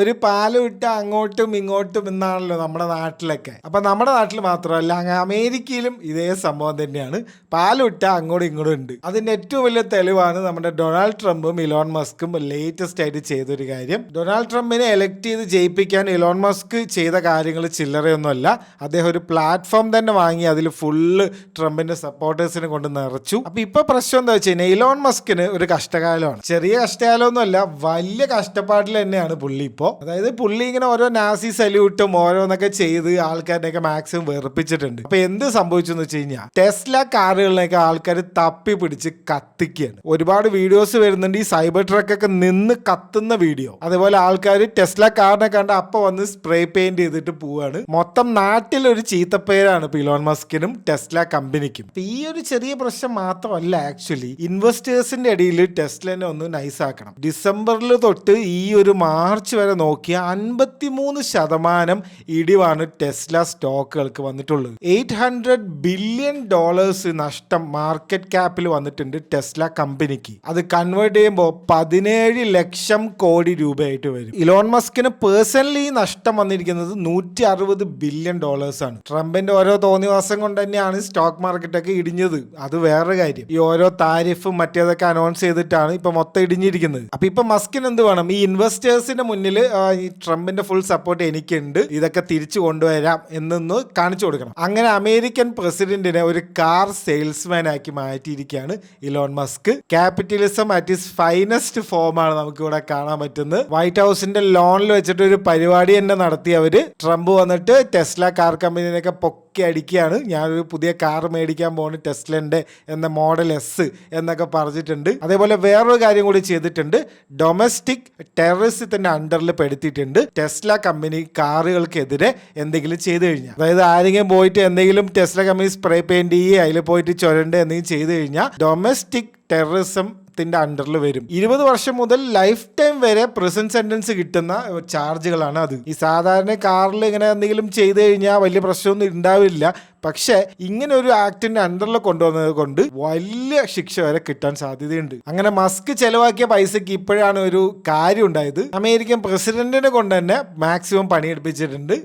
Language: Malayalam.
ഒരു പാല് വിട്ട അങ്ങോട്ടും ഇങ്ങോട്ടും എന്നാണല്ലോ നമ്മുടെ നാട്ടിലൊക്കെ. അപ്പൊ നമ്മുടെ നാട്ടിൽ മാത്രമല്ല, അങ്ങ് അമേരിക്കയിലും ഇതേ സംഭവം തന്നെയാണ്. പാല് വിട്ട അങ്ങോട്ടും ഇങ്ങോട്ടും ഉണ്ട്. അതിന്റെ ഏറ്റവും വലിയ തെളിവാണ് നമ്മുടെ ഡൊണാൾഡ് ട്രംപും ഇലോൺ മസ്കും ലേറ്റസ്റ്റ് ആയിട്ട് ചെയ്തൊരു കാര്യം. ഡൊണാൾഡ് ട്രംപിനെ എലക്ട് ചെയ്ത് ജയിപ്പിക്കാൻ ഇലോൺ മസ്ക് ചെയ്ത കാര്യങ്ങൾ ചില്ലറയൊന്നുമല്ല. അദ്ദേഹം ഒരു പ്ലാറ്റ്ഫോം തന്നെ വാങ്ങി അതിൽ ഫുള്ള് ട്രംപിന്റെ സപ്പോർട്ടേഴ്സിനെ കൊണ്ട് നിറച്ചു. അപ്പൊ ഇപ്പൊ പ്രശ്നം എന്താ വെച്ച് കഴിഞ്ഞാൽ ഇലോൺ മസ്കിന് ഒരു കഷ്ടകാലമാണ്. ചെറിയ കഷ്ടകാലമൊന്നുമല്ല, വലിയ കഷ്ടപ്പാടിൽ തന്നെയാണ് പുള്ളി ഇപ്പോൾ. അതായത് പുള്ളി ഇങ്ങനെ ഓരോ നാസി സല്യൂട്ടും ഓരോന്നൊക്കെ ചെയ്ത് ആൾക്കാരുടെയൊക്കെ മാക്സിമം വെറുപ്പിച്ചിട്ടുണ്ട്. അപ്പൊ എന്ത് സംഭവിച്ചു എന്ന് വെച്ച് കഴിഞ്ഞാൽ ടെസ്ല കാറുകളിലേക്ക് ആൾക്കാർ തപ്പി പിടിച്ച് കത്തിക്കുകയാണ്. ഒരുപാട് വീഡിയോസ് വരുന്നുണ്ട്, ഈ സൈബർ ട്രക്കൊക്കെ നിന്ന് കത്തുന്ന വീഡിയോ. അതേപോലെ ആൾക്കാർ ടെസ്ല കാറിനെ കണ്ട അപ്പൊ വന്ന് സ്പ്രേ പെയിന്റ് ചെയ്തിട്ട് പോവാണ്. മൊത്തം നാട്ടിൽ ഒരു ചീത്തപ്പേരാണ് ഇപ്പൊ ഇലോൺ മസ്കിനും ടെസ്ല കമ്പനിക്കും. ഈ ഒരു ചെറിയ പ്രശ്നം മാത്രമല്ല, ആക്ച്വലി ഇൻവെസ്റ്റേഴ്സിന്റെ ഇടയിൽ ടെസ്ലനെ ഒന്ന് നൈസ് ആക്കണം. ഡിസംബറിൽ തൊട്ട് ഈ ഒരു മാർച്ച് വരെ നോക്കിയ 53% ഇടിവാണ് ടെസ്ല സ്റ്റോക്കുകൾക്ക് വന്നിട്ടുള്ളത്. $800 ബില്യൺ നഷ്ടം മാർക്കറ്റ് ക്യാപ്പിൽ വന്നിട്ടുണ്ട് ടെസ്ല കമ്പനിക്ക്. അത് കൺവേർട്ട് ചെയ്യുമ്പോൾ 17 ലക്ഷം കോടി രൂപയായിട്ട് വരും. ഇലോൺ മസ്കിന് പേഴ്സണലി നഷ്ടം വന്നിരിക്കുന്നത് $160 ബില്യൺ ആണ്. ട്രംപിന്റെ ഓരോ തോന്നിവാസം കൊണ്ട് തന്നെയാണ് സ്റ്റോക്ക് മാർക്കറ്റൊക്കെ ഇടിഞ്ഞത്. അത് വേറെ കാര്യം. ഈ ഓരോ താരിഫും മറ്റേതൊക്കെ അനൗൺസ് ചെയ്തിട്ടാണ് ഇപ്പൊ മൊത്തം ഇടിഞ്ഞിരിക്കുന്നത്. അപ്പൊ ഇപ്പൊ മസ്കിന് എന്ത് വേണം? ഈ ഇൻവെസ്റ്റേഴ്സിന്റെ മുന്നിൽ ഈ ട്രംപിന്റെ ഫുൾ സപ്പോർട്ട് എനിക്കുണ്ട്, ഇതൊക്കെ തിരിച്ചു കൊണ്ടുവരാം എന്നൊന്ന് കാണിച്ചു കൊടുക്കണം. അങ്ങനെ അമേരിക്കൻ പ്രസിഡന്റിനെ ഒരു കാർ സെയിൽസ്മാൻ ആക്കി മാറ്റിയിരിക്കുകയാണ് Elon Musk. Capitalism at its finest ഫോമാണ് നമുക്ക് ഇവിടെ കാണാൻ പറ്റുന്നത്. വൈറ്റ് ഹൗസിന്റെ ലോണിൽ വെച്ചിട്ട് ഒരു പരിപാടി തന്നെ നടത്തി അവര്. ട്രംപ് വന്നിട്ട് ടെസ്ല കാർ കമ്പനിയൊക്കെ അടിക്കുകയാണ്. ഞാനൊരു പുതിയ കാർ മേടിക്കാൻ പോകുന്നു ടെസ്ലന്റെ എന്ന മോഡൽ എസ് എന്നൊക്കെ പറഞ്ഞിട്ടുണ്ട്. അതേപോലെ വേറൊരു കാര്യം കൂടി ചെയ്തിട്ടുണ്ട്. ഡൊമസ്റ്റിക് ടെററിസത്തിന്റെ അണ്ടറിൽ പെടുത്തിയിട്ടുണ്ട്. ടെസ്ല കമ്പനി കാറുകൾക്കെതിരെ എന്തെങ്കിലും ചെയ്തു കഴിഞ്ഞാൽ, അതായത് ആരെങ്കിലും പോയിട്ട് എന്തെങ്കിലും ടെസ്ല കമ്പനി സ്പ്രേ പെയിന്റ് ചെയ്യുക, അതിൽ പോയിട്ട് ചുരണ്ട് എന്തെങ്കിലും ചെയ്തു കഴിഞ്ഞാൽ ഡൊമസ്റ്റിക് ടെററിസം അണ്ടറിൽ വരും. 20 വർഷം മുതൽ ലൈഫ് ടൈം വരെ പ്രിസൺ സെന്റൻസ് കിട്ടുന്ന ചാർജുകളാണ് അത്. ഈ സാധാരണ കാറിൽ ഇങ്ങനെ എന്തെങ്കിലും ചെയ്തു കഴിഞ്ഞാൽ വലിയ പ്രശ്നമൊന്നും ഉണ്ടാവില്ല. പക്ഷെ ഇങ്ങനെ ഒരു ആക്ടിന്റെ അണ്ടറിൽ കൊണ്ടുവന്നത് കൊണ്ട് വലിയ ശിക്ഷ വരെ കിട്ടാൻ സാധ്യതയുണ്ട്. അങ്ങനെ മസ്ക് ചെലവാക്കിയ പൈസക്ക് ഇപ്പോഴാണ് ഒരു കാര്യം ഉണ്ടായത്. അമേരിക്കൻ പ്രസിഡന്റിനെ കൊണ്ട് തന്നെ മാക്സിമം പണിയെടുപ്പിച്ചിട്ടുണ്ട്.